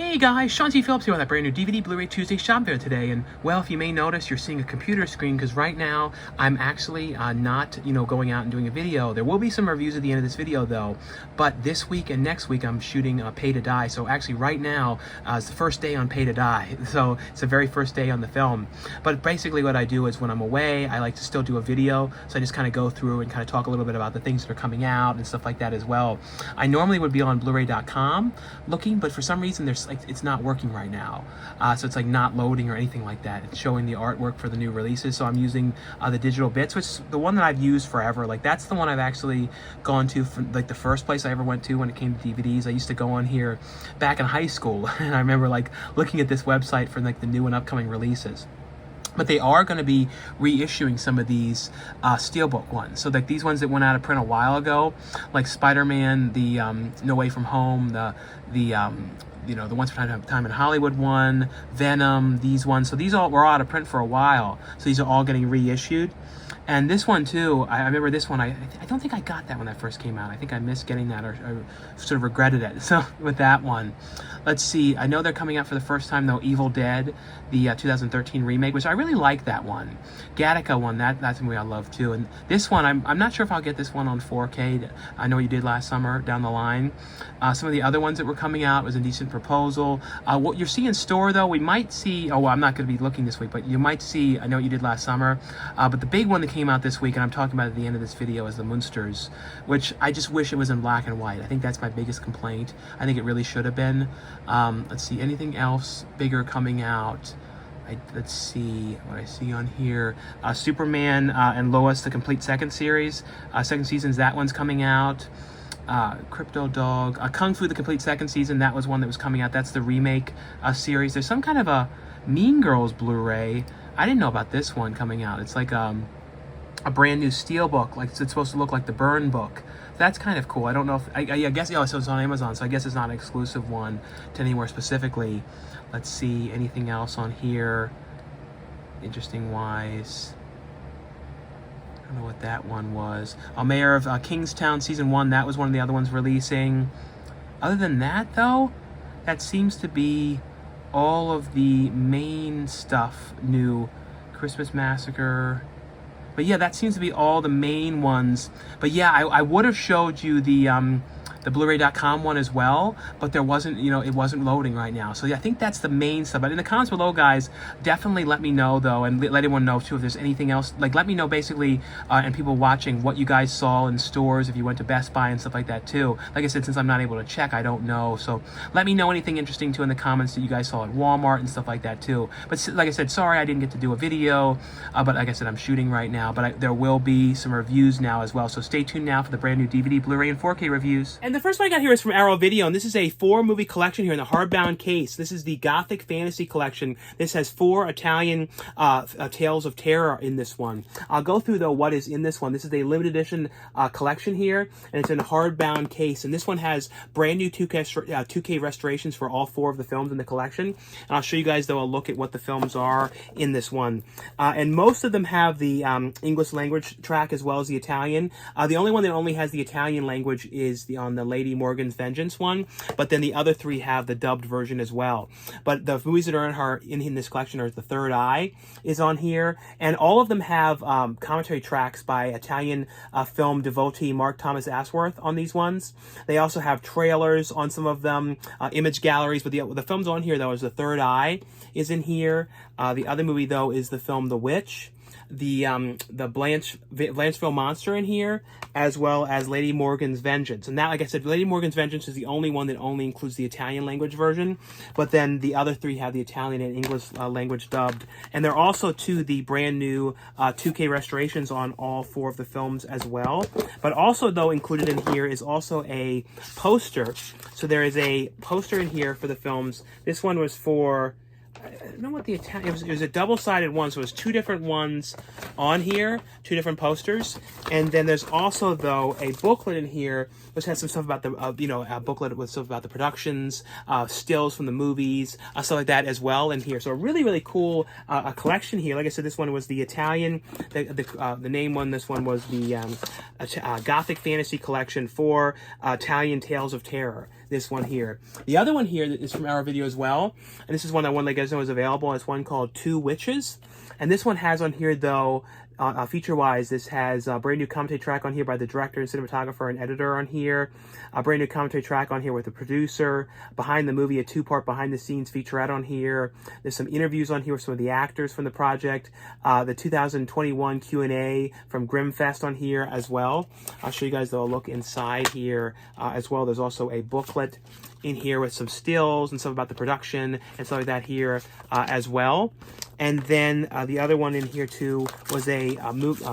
Hey guys, Sean T. Phillips here with a brand new DVD Blu-ray Tuesday shop video today, and well, if you may notice, you're seeing a computer screen because right now I'm actually not, going out and doing a video. There will be some reviews at the end of this video though, but this week and next week I'm shooting Pay to Die. So actually right now is the first day on Pay to Die, so it's the very first day on the film. But basically what I do is when I'm away, I like to still do a video, so I just kind of go through and kind of talk a little bit about the things that are coming out and stuff like that as well. I normally would be on Blu-ray.com looking, but for some reason it's not working right now, so it's like not loading or anything like that. It's showing the artwork for the new releases, so I'm using the digital bits, which is the one that I've used forever. Like that's the one I've actually gone to for like the first place I ever went to when it came to DVDs. I used to go on here back in high school and I remember like looking at this website for like the new and upcoming releases. But they are going to be reissuing some of these Steelbook ones. So like these ones that went out of print a while ago, like Spider-Man, the No Way From Home, the Once Upon a Time in Hollywood one, Venom, these ones. So these all were out of print for a while. So these are all getting reissued. And this one too, I remember this one, I don't think I got that when that first came out. I think I missed getting that or sort of regretted it. So with that one, let's see. I know they're coming out for the first time though, Evil Dead, the 2013 remake, which I really like that one. Gattaca one, that's a movie I love too. And this one, I'm not sure if I'll get this one on 4K. I know you did last summer down the line. Some of the other ones that were coming out was Indecent Proposal. What you're seeing in store though, we might see, well, I'm not going to be looking this week, but you might see, I know what you did last summer, but the big one that came out this week, and I'm talking about at the end of this video, is the Munsters, which I just wish it was in black and white. I think that's my biggest complaint. I think it really should have been. Let's see, anything else bigger coming out? Let's see what I see on here. Superman and Lois, the complete second series. Second seasons, that one's coming out. Crypto Dog. Kung Fu, the complete second season, that was one that was coming out. That's the remake series. There's some kind of a Mean Girls Blu-ray. I didn't know about this one coming out. It's like a brand new Steelbook, like it's supposed to look like the Burn book. That's kind of cool. I don't know if, I guess, so it's on Amazon, so I guess it's not an exclusive one to anywhere specifically. Let's see, anything else on here, interesting wise. I don't know what that one was. Mayor of Kingstown Season 1, that was one of the other ones releasing. Other than that, though, that seems to be all of the main stuff new. Christmas Massacre. But yeah, that seems to be all the main ones. But yeah, I would have showed you the Blu-ray.com one as well, but there wasn't, it wasn't loading right now. So yeah, I think that's the main stuff. But in the comments below, guys, definitely let me know though, and let everyone know too if there's anything else. Like, let me know basically, and people watching, what you guys saw in stores, if you went to Best Buy and stuff like that too. Like I said, since I'm not able to check, I don't know. So let me know anything interesting too in the comments that you guys saw at Walmart and stuff like that too. But like I said, sorry I didn't get to do a video, but like I said, I'm shooting right now. But there will be some reviews now as well. So stay tuned now for the brand new DVD, Blu-ray, and 4K reviews. And the first one I got here is from Arrow Video, and this is a 4-movie collection here in the hardbound case. This is the Gothic Fantasy Collection. This has 4 Italian tales of terror in this one. I'll go through, though, what is in this one. This is a limited edition collection here, and it's in a hardbound case. And this one has brand new 2K restorations for all 4 of the films in the collection. And I'll show you guys, though, a look at what the films are in this one. And most of them have the English language track as well as the Italian. The only one that only has the Italian language is on the Lady Morgan's Vengeance one, but then the other 3 have the dubbed version as well. But the movies that are in this collection are The Third Eye is on here, and all of them have commentary tracks by Italian film devotee Mark Thomas Ashworth on these ones. They also have trailers on some of them, image galleries, but the films on here though is The Third Eye is in here. The other movie though is the film The Witch. The Blancheville Monster in here, as well as Lady Morgan's Vengeance. And that, like I said, Lady Morgan's Vengeance is the only one that only includes the Italian language version, but then the other 3 have the Italian and English language dubbed. And they're also the brand new 2K restorations on all 4 of the films as well. But also, though, included in here is also a poster. So there is a poster in here for the films. This one was for, I don't know what the Italian, it was a double-sided one, so it was 2 different ones on here, 2 different posters. And then there's also, though, a booklet in here which has some stuff about the a booklet with stuff about the productions, stills from the movies, stuff like that as well in here. So a really, really cool a collection here. Like I said, this one was the Italian, the name one, this one was the Gothic Fantasy Collection for Italian Tales of Terror. this one here. The other one here that is from our video as well, and this is one I want to let you guys know is available. It's one called Two Witches. And this one has on here, though, feature-wise, this has a brand new commentary track on here by the director and cinematographer and editor on here. A brand new commentary track on here with the producer. Behind the movie, a two-part behind-the-scenes featurette on here. There's some interviews on here with some of the actors from the project. The 2021 Q&A from Grimfest on here as well. I'll show you guys, though, a look inside here as well. There's also a booklet in here with some stills and stuff about the production and stuff like that here as well. And then the other one in here too was a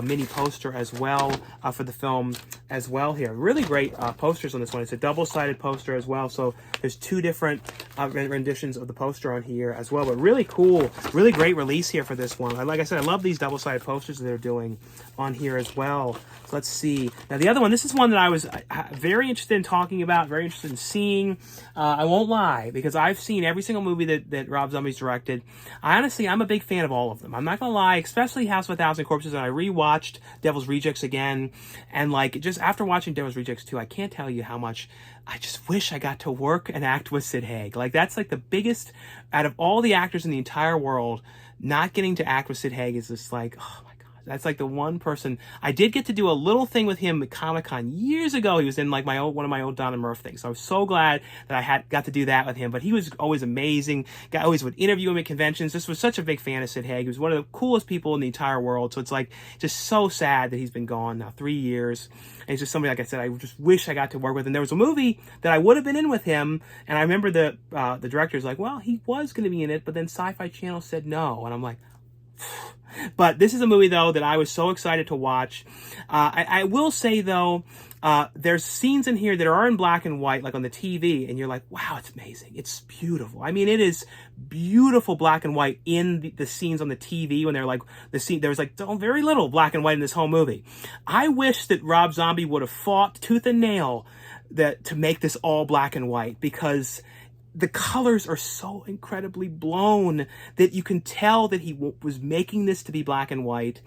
mini poster as well for the film as well here. Really great posters on this one. It's a double-sided poster as well. So there's two different renditions of the poster on here as well. But really cool, really great release here for this one. Like I said, I love these double-sided posters that they're doing on here as well. So let's see. Now the other one, this is one that I was very interested in talking about, very interested in seeing. I won't lie, because I've seen every single movie that Rob Zombie's directed. Honestly, I'm a big fan of all of them. I'm not gonna lie, especially House of a Thousand Corpses, and I rewatched Devil's Rejects again, and like, just after watching Devil's Rejects 2, I can't tell you how much I just wish I got to work and act with Sid Haig. Like, that's like the biggest, out of all the actors in the entire world, not getting to act with Sid Haig is just like, oh my God. That's like the one person. I did get to do a little thing with him at Comic-Con years ago. He was in like one of my old Don and Murph things. So I was so glad that I got to do that with him. But he was always amazing. I always would interview him at conventions. Just was such a big fan of Sid Haig. He was one of the coolest people in the entire world. So it's like just so sad that he's been gone now 3 years. And he's just somebody, like I said, I just wish I got to work with. And there was a movie that I would have been in with him. And I remember the director's like, well, he was going to be in it, but then Sci-Fi Channel said no. And I'm like, but this is a movie, though, that I was so excited to watch. I will say, though, there's scenes in here that are in black and white, like on the TV, and you're like, wow, it's amazing. It's beautiful. I mean, it is beautiful black and white in the scenes on the TV when they're like, there was like very little black and white in this whole movie. I wish that Rob Zombie would have fought tooth and nail to make this all black and white, because the colors are so incredibly blown that you can tell that he was making this to be black and white.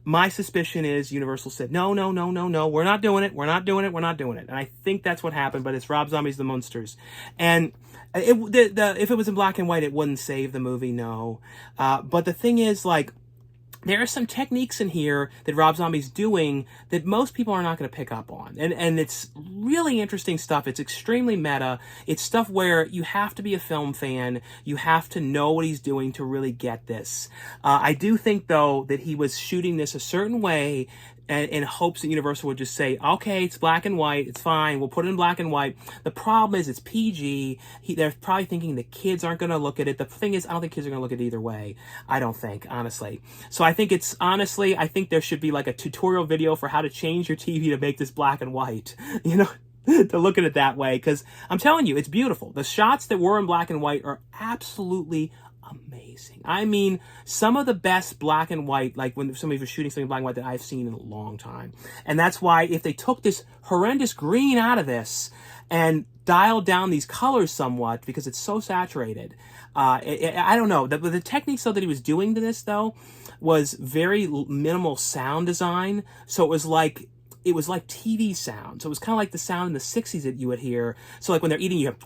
My suspicion is Universal said, no, we're not doing it. We're not doing it. And I think that's what happened, but it's Rob Zombie's The Munsters. And if it was in black and white, it wouldn't save the movie, no. But the thing is, like, there are some techniques in here that Rob Zombie's doing that most people are not going to pick up on. And it's really interesting stuff. It's extremely meta. It's stuff where you have to be a film fan. You have to know what he's doing to really get this. I do think, though, that he was shooting this a certain way in hopes that Universal would just say, okay, it's black and white, it's fine, we'll put it in black and white. The problem is it's PG. They're probably thinking the kids aren't going to look at it. The thing is, I don't think kids are going to look at it either way. I don't think, honestly. So I think I think there should be like a tutorial video for how to change your TV to make this black and white, you know? To look at it that way, because I'm telling you, it's beautiful. The shots that were in black and white are absolutely amazing. I mean, some of the best black and white, like when somebody was shooting something black and white, that I've seen in a long time. And that's why if they took this horrendous green out of this and dialed down these colors somewhat, because it's so saturated, I don't know. The techniques, though, that he was doing to this, though, was very minimal sound design. So it was like TV sound. So it was kind of like the sound in the 60s that you would hear. So like when they're eating, you have,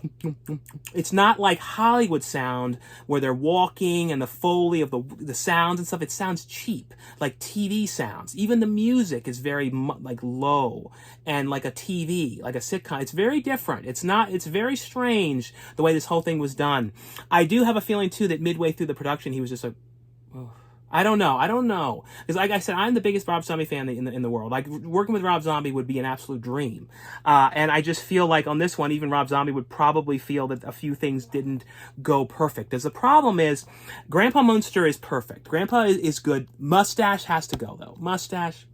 it's not like Hollywood sound where they're walking and the Foley of the sounds and stuff. It sounds cheap, like TV sounds. Even the music is very like low and like a TV, like a sitcom. It's very different. It's very strange the way this whole thing was done. I do have a feeling too that midway through the production, he was just like, oh. I don't know. Because like I said, I'm the biggest Rob Zombie fan in the world. Like, working with Rob Zombie would be an absolute dream. And I just feel like on this one, even Rob Zombie would probably feel that a few things didn't go perfect. Because the problem is, Grandpa Munster is perfect. Grandpa is good. Mustache has to go, though. Mustache.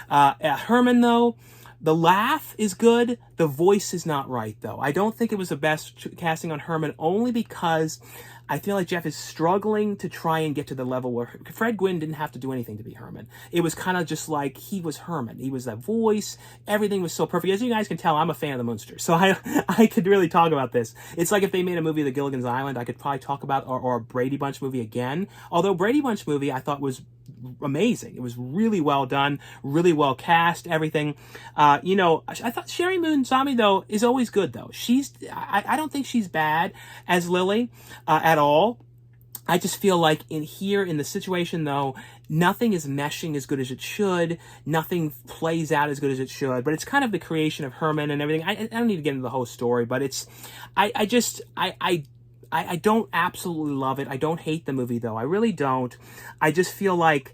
Herman, though, the laugh is good. The voice is not right, though. I don't think it was the best casting on Herman, only because I feel like Jeff is struggling to try and get to the level where Fred Gwynne didn't have to do anything to be Herman. It was kind of just like he was Herman. He was that voice. Everything was so perfect. As you guys can tell, I'm a fan of the Munsters, so I could really talk about this. It's like if they made a movie of the Gilligan's Island, I could probably talk about, or a Brady Bunch movie again. Although Brady Bunch movie I thought was amazing. It was really well done, really well cast, everything. You know, I thought Sheri Moon Zombie, though, is always good, though. I don't think she's bad as Lily at all. I just feel like in the situation, though, nothing is meshing as good as it should. Nothing plays out as good as it should. But it's kind of the creation of Herman and everything. I don't need to get into the whole story, but it's, I don't absolutely love it. I don't hate the movie, though. I really don't. I just feel like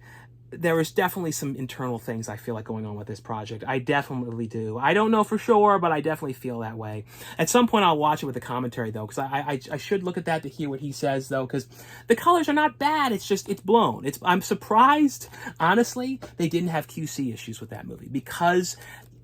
there is definitely some internal things I feel like going on with this project. I definitely do. I don't know for sure, but I definitely feel that way. At some point, I'll watch it with the commentary, though, because I should look at that to hear what he says, though, because the colors are not bad. It's just, it's blown. I'm surprised, honestly, they didn't have QC issues with that movie, because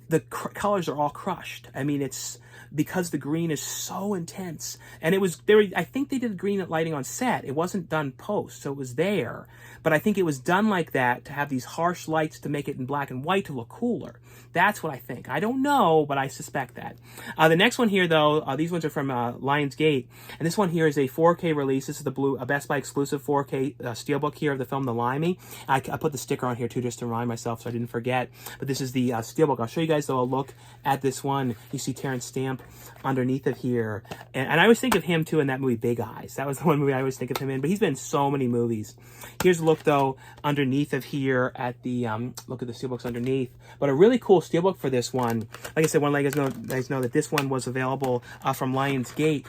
the colors are all crushed. I mean, it's because the green is so intense, and I think they did green lighting on set. It wasn't done post, so it was there, but I think it was done like that to have these harsh lights to make it in black and white to look cooler. That's what I think. I don't know, but I suspect that. The next one here, though, these ones are from Lionsgate, and this one here is a 4K release. This is a Best Buy exclusive 4K steelbook here of the film The Limey. I put the sticker on here too, just to remind myself so I didn't forget, but this is the steelbook. I'll show you guys, though, a look at this one. You see Terrence Stamp underneath it here, and I always think of him too in that movie Big Eyes. That was the one movie I always think of him in, but he's been in so many movies. Here's a look, though, underneath of here at the look at the steelbooks underneath, but a really cool steelbook for this one. Like I said, one of you guys know that this one was available from Lionsgate.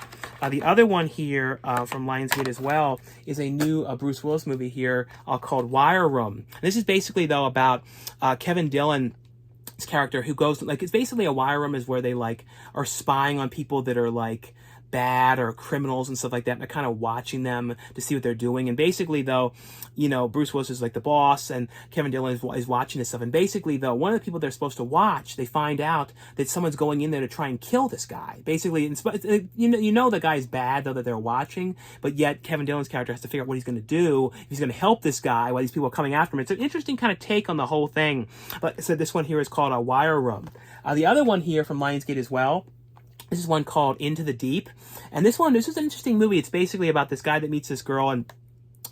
The other one here from Lionsgate as well is a new Bruce Willis movie here called Wire Room. This is basically, though, about Kevin Dillon, this character who goes, like, it's basically a wire room is where they, like, are spying on people that are, like, bad or criminals and stuff like that, and they're kind of watching them to see what they're doing. And basically, though, you know, Bruce Willis is like the boss, and Kevin Dillon is watching this stuff. And basically, though, one of the people they're supposed to watch, they find out that someone's going in there to try and kill this guy. Basically, you know the guy's bad, though, that they're watching, but yet Kevin Dillon's character has to figure out what he's going to do. If he's going to help this guy while these people are coming after him. It's an interesting kind of take on the whole thing. But so this one here is called A Wire Room. The other one here from Lionsgate as well, this is one called Into the Deep. And this is an interesting movie. It's basically about this guy that meets this girl, and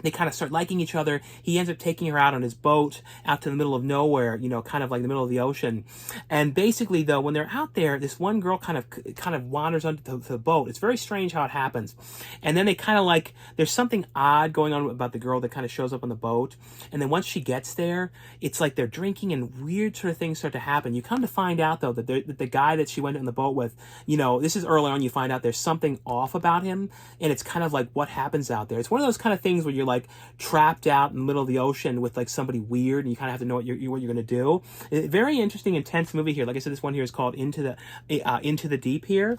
they kind of start liking each other. He ends up taking her out on his boat out to the middle of nowhere, you know, kind of like the middle of the ocean. And basically, though, when they're out there, this one girl kind of wanders onto the boat. It's very strange how it happens. And then they kind of like, there's something odd going on about the girl that kind of shows up on the boat. And then once she gets there, it's like they're drinking and weird sort of things start to happen. You come to find out, though, that the guy that she went on the boat with, you know, this is early on, you find out there's something off about him. And it's kind of like what happens out there. It's one of those kind of things where you're like trapped out in the middle of the ocean with like somebody weird, and you kind of have to know what you're going to do. Very interesting, intense movie here. Like I said, this one here is called Into the Deep here.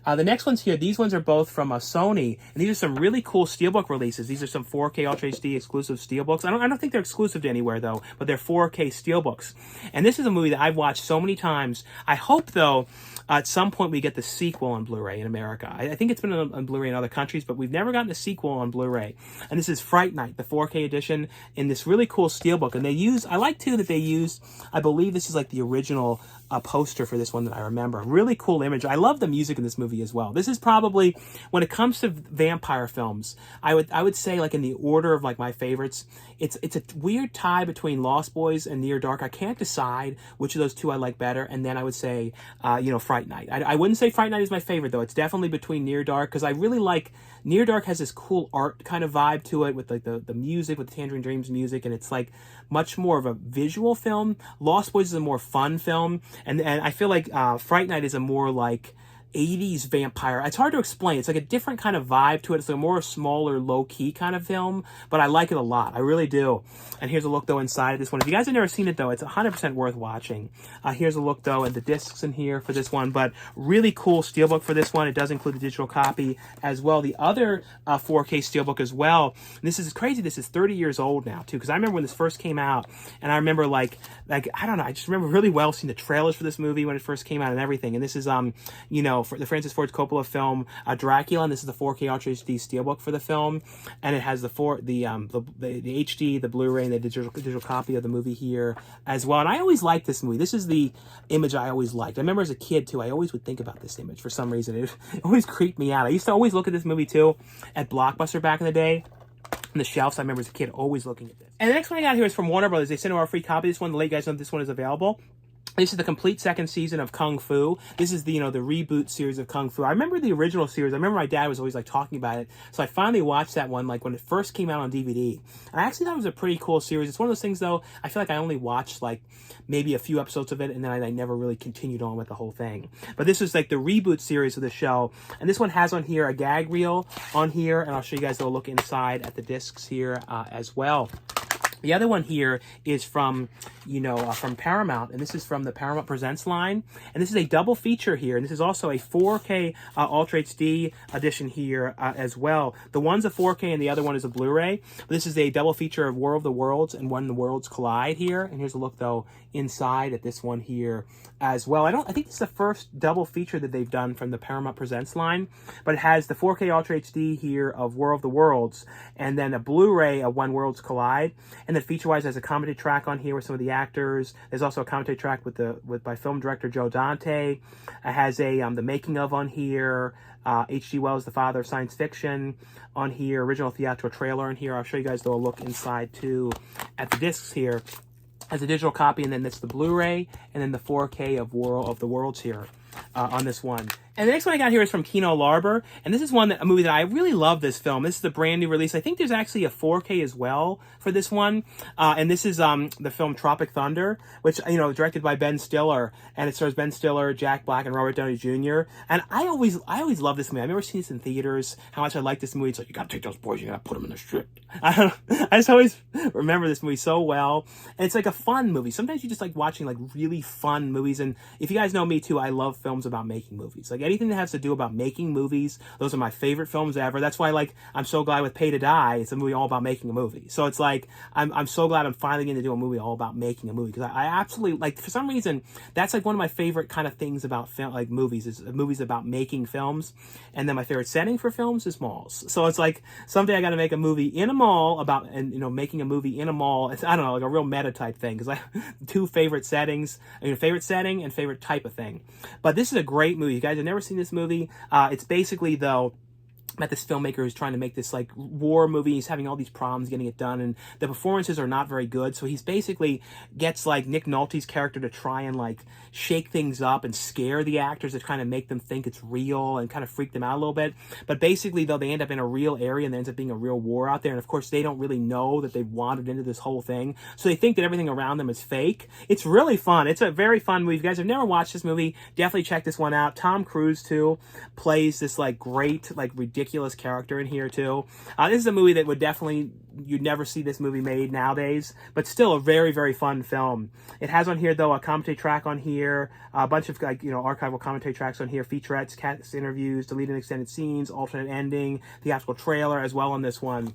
The next ones here, these ones are both from Sony, and these are some really cool steelbook releases. These are some 4K Ultra HD exclusive steelbooks. I don't think they're exclusive to anywhere, though, but they're 4K steelbooks. And this is a movie that I've watched so many times. I hope, though, at some point we get the sequel on Blu-ray in America. I think it's been on Blu-ray in other countries, but we've never gotten a sequel on Blu-ray. And this is Fright Night, the 4K edition, in this really cool steelbook. And I like too that they used, I believe this is like the original poster for this one that I remember. Really cool image. I love the music in this movie as well. This is probably, when it comes to vampire films, I would say, like, in the order of like my favorites, it's a weird tie between Lost Boys and Near Dark. I can't decide which of those two I like better. And then I would say, Fright Night. I wouldn't say Fright Night is my favorite, though. It's definitely between Near Dark, because I really like, Near Dark has this cool art kind of vibe to it with like the music, with the Tangerine Dreams music, and it's like much more of a visual film. Lost Boys is a more fun film, and I feel like Fright Night is a more like 80s vampire. It's hard to explain. It's like a different kind of vibe to it. It's a more smaller, low-key kind of film, but I like it a lot. I really do. And here's a look, though, inside of this one. If you guys have never seen it, though, it's 100% worth watching. Here's a look, though, at the discs in here for this one, but really cool steelbook for this one. It does include the digital copy as well. The other 4K steelbook as well. And this is crazy. This is 30 years old now, too, because I remember when this first came out, and I remember, like I don't know, I just remember really well seeing the trailers for this movie when it first came out and everything. And this is, for the Francis Ford Coppola film Dracula, and this is the 4K Ultra HD steelbook for the film, and it has the HD, the Blu-ray, and the digital copy of the movie here as well. And I always liked this movie. This is the image I always liked. I remember as a kid too, I always would think about this image for some reason. It always creeped me out. I used to always look at this movie too at Blockbuster back in the day. on the shelves. I remember as a kid always looking at this. And the next one I got here is from Warner Brothers. They sent over a free copy. This one, the late guys know this one is available. This is the complete second season of Kung Fu. This is the, you know, the reboot series of Kung Fu. I remember the original series. I remember my dad was always like talking about it. So I finally watched that one like when it first came out on DVD. And I actually thought it was a pretty cool series. It's one of those things though, I feel like I only watched like maybe a few episodes of it and then I never really continued on with the whole thing. But this is like the reboot series of the show. And this one has on here a gag reel on here. And I'll show you guys a little look inside at the discs here as well. The other one here is from, you know, from Paramount, and this is from the Paramount Presents line. And this is a double feature here, and this is also a 4K Ultra HD edition here as well. The one's a 4K and the other one is a Blu-ray. This is a double feature of War of the Worlds and When the Worlds Collide here. And here's a look, though, inside at this one here as well. I think it's the first double feature that they've done from the Paramount Presents line, but it has the 4K Ultra HD here of War of the Worlds, and then a Blu-ray of When Worlds Collide. And then feature-wise, there's a commentary track on here with some of the actors. There's also a commentary track by film director Joe Dante. It has a the making of on here. H.G. Wells, the father of science fiction, on here. Original theatrical trailer on here. I'll show you guys though a look inside too at the discs here. As a digital copy, and then that's the Blu-ray, and then the 4K of War of the Worlds here on this one. And the next one I got here is from Kino Lorber, and this is a movie that I really love this film. This is the brand new release. I think there's actually a 4K as well for this one. And this is the film Tropic Thunder, which, you know, directed by Ben Stiller, and it stars Ben Stiller, Jack Black, and Robert Downey Jr. And I always love this movie. I remember seeing this in theaters, how much I like this movie. It's like, you gotta take those boys, you gotta put them in the strip. I just always remember this movie so well. And it's like a fun movie. Sometimes you just like watching like really fun movies. And if you guys know me too, I love films about making movies. Like anything that has to do about making movies, those are my favorite films ever. That's why, like, I'm so glad with Pay to Die, it's a movie all about making a movie. So it's like, I'm so glad I'm finally going to do a movie all about making a movie, because I absolutely, like, for some reason, that's like one of my favorite kind of things about film, like movies, is movies about making films. And then my favorite setting for films is malls. So it's like, someday I got to make a movie in a mall about, and you know, making a movie in a mall. It's, I don't know, like a real meta type thing, because I two favorite settings, favorite setting and favorite type of thing. But this is a great movie. You guys have never seen this movie. It's basically, though, met this filmmaker who's trying to make this like war movie. He's having all these problems getting it done, and the performances are not very good. So he's basically gets like Nick Nolte's character to try and like shake things up and scare the actors to kind of make them think it's real and kind of freak them out a little bit. But basically, though, they end up in a real area and there ends up being a real war out there. And of course, they don't really know that they've wandered into this whole thing. So they think that everything around them is fake. It's really fun. It's a very fun movie. If you guys have never watched this movie, definitely check this one out. Tom Cruise too plays this like great, like ridiculous character in here too. This is a movie that would definitely, you'd never see this movie made nowadays, but still a very, very fun film. It has on here though a commentary track on here, a bunch of like, you know, archival commentary tracks on here, featurettes, cast interviews, deleted and extended scenes, alternate ending, theatrical trailer as well on this one.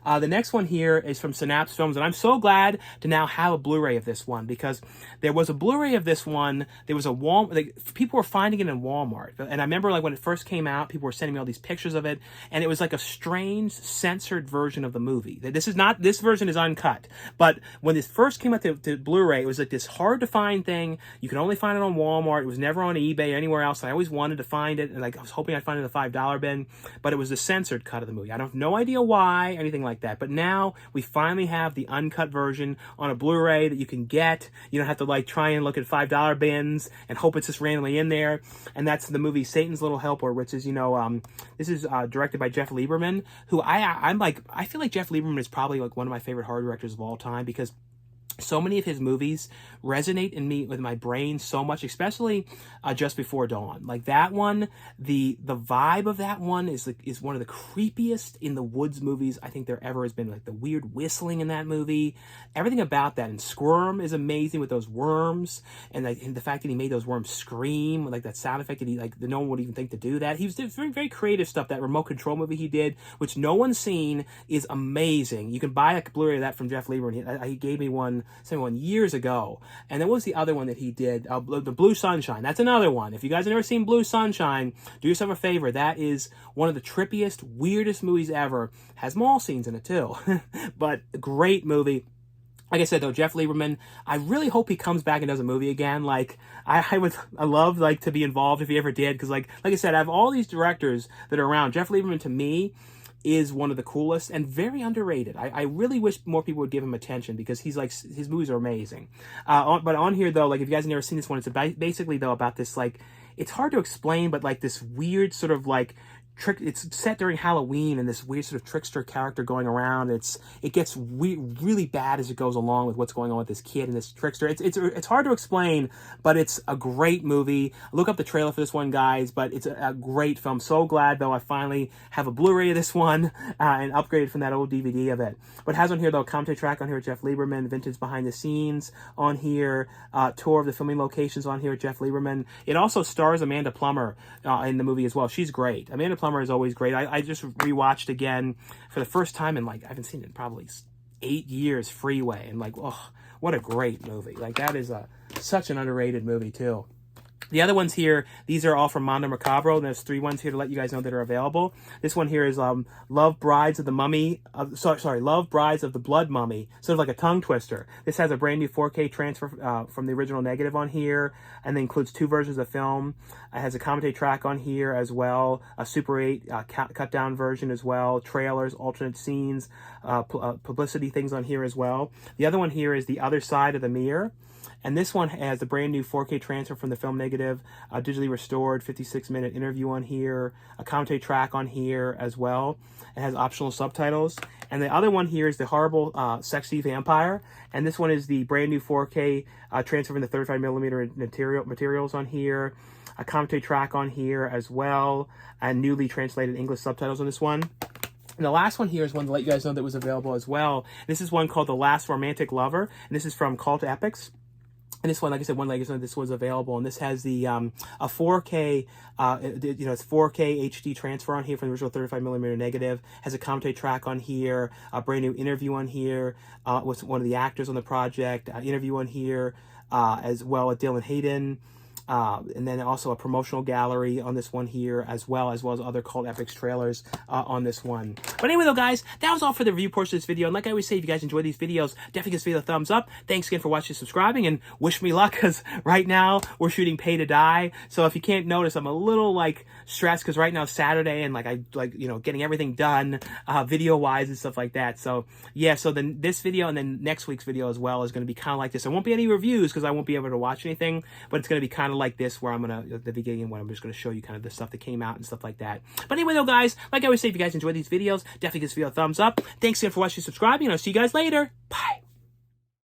The next one here is from Synapse Films, and I'm so glad to now have a Blu-ray of this one, because there was a Blu-ray of this one. There was a Walmart, like, people were finding it in Walmart, and I remember like when it first came out, people were sending me all these pictures of it, and it was like a strange censored version of the movie. This version is uncut, but when this first came out to Blu-ray, it was like this hard to find thing. You could only find it on Walmart. It was never on eBay or anywhere else. And I always wanted to find it, and like I was hoping I'd find it in the $5 bin, but it was the censored cut of the movie. I have no idea why, anything like that. But now we finally have the uncut version on a Blu-ray that you can get. You don't have to like try and look at $5 bins and hope it's just randomly in there. And that's the movie Satan's Little Helper, which is, you know, this is directed by Jeff Lieberman, who I feel like Jeff Lieberman is probably like one of my favorite horror directors of all time, because so many of his movies resonate in me with my brain so much, especially Just Before Dawn. Like that one, the vibe of that one is one of the creepiest in the woods movies I think there ever has been. Like the weird whistling in that movie, everything about that. And Squirm is amazing with those worms, and the fact that he made those worms scream, like that sound effect that no one would even think to do that. He was doing very, very creative stuff. That remote control movie he did, which no one's seen, is amazing. You can buy a Blu-ray of that from Jeff Lieberman. He gave me one years ago. And then what was the other one that he did? The Blue Sunshine. That's another one. If you guys have never seen Blue Sunshine, do yourself a favor. That is one of the trippiest, weirdest movies ever. Has mall scenes in it too. But great movie. Like I said though, Jeff Lieberman, I really hope he comes back and does a movie again. Like I love like to be involved if he ever did, because like I said, I have all these directors that are around. Jeff Lieberman, to me, is one of the coolest and very underrated. I really wish more people would give him attention because he's like, his movies are amazing. But on here though, like if you guys have never seen this one, it's about, basically though about this like, it's hard to explain, but like this weird sort of like trick. It's set during Halloween, and this weird sort of trickster character going around. It gets really bad as it goes along with what's going on with this kid and this trickster. It's hard to explain, but it's a great movie. Look up the trailer for this one, guys. But it's a great film. So glad though I finally have a Blu-ray of this one and upgraded from that old DVD of it. But it has on here though commentary track on here with Jeff Lieberman, vintage behind the scenes on here, tour of the filming locations on here with Jeff Lieberman. It also stars Amanda Plummer in the movie as well. She's great. Amanda Plummer is always great. I just rewatched again for the first time in like, I haven't seen it in probably 8 years, Freeway, and like, oh, what a great movie. Like that is such an underrated movie too. The other ones here, these are all from Mondo Macabro. And there's 3 ones here to let you guys know that are available. This one here is Love Brides of the Mummy. Love Brides of the Blood Mummy. Sort of like a tongue twister. This has a brand new 4K transfer from the original negative on here, and then includes 2 versions of film. It has a commentary track on here as well, a Super 8 cut down version as well, trailers, alternate scenes, publicity things on here as well. The other one here is The Other Side of the Mirror. And this one has the brand new 4K transfer from the film negative, digitally restored 56-minute interview on here, a commentary track on here as well. It has optional subtitles. And the other one here is the horrible, sexy vampire. And this one is the brand new 4K transfer from the 35mm materials on here, a commentary track on here as well, and newly translated English subtitles on this one. And the last one here is one to let you guys know that was available as well. This is one called The Last Romantic Lover, and this is from Cult Epics. And this one, like I said, this was available, and this has the a 4K, it's 4K HD transfer on here from the original 35mm negative. Has a commentary track on here, a brand new interview on here with one of the actors on the project, interview on here as well with Dillon Hayden. And then also a promotional gallery on this one here, as well as other Cult Epics trailers on this one. But anyway, though, guys, that was all for the review portion of this video. And like I always say, if you guys enjoy these videos, definitely give this video a thumbs up. Thanks again for watching and subscribing, and wish me luck, because right now we're shooting Pay to Die. So if you can't notice, I'm a little like stressed because right now it's Saturday, and getting everything done video wise and stuff like that. So yeah, so then this video and then next week's video as well is going to be kind of like this. There won't be any reviews because I won't be able to watch anything, but it's going to be kind of like this, where I'm gonna, at the beginning, when I'm just gonna show you kind of the stuff that came out and stuff like that. But anyway, though, guys, like I always say, if you guys enjoy these videos, definitely give this video a thumbs up. Thanks again for watching and subscribing, and I'll see you guys later. Bye.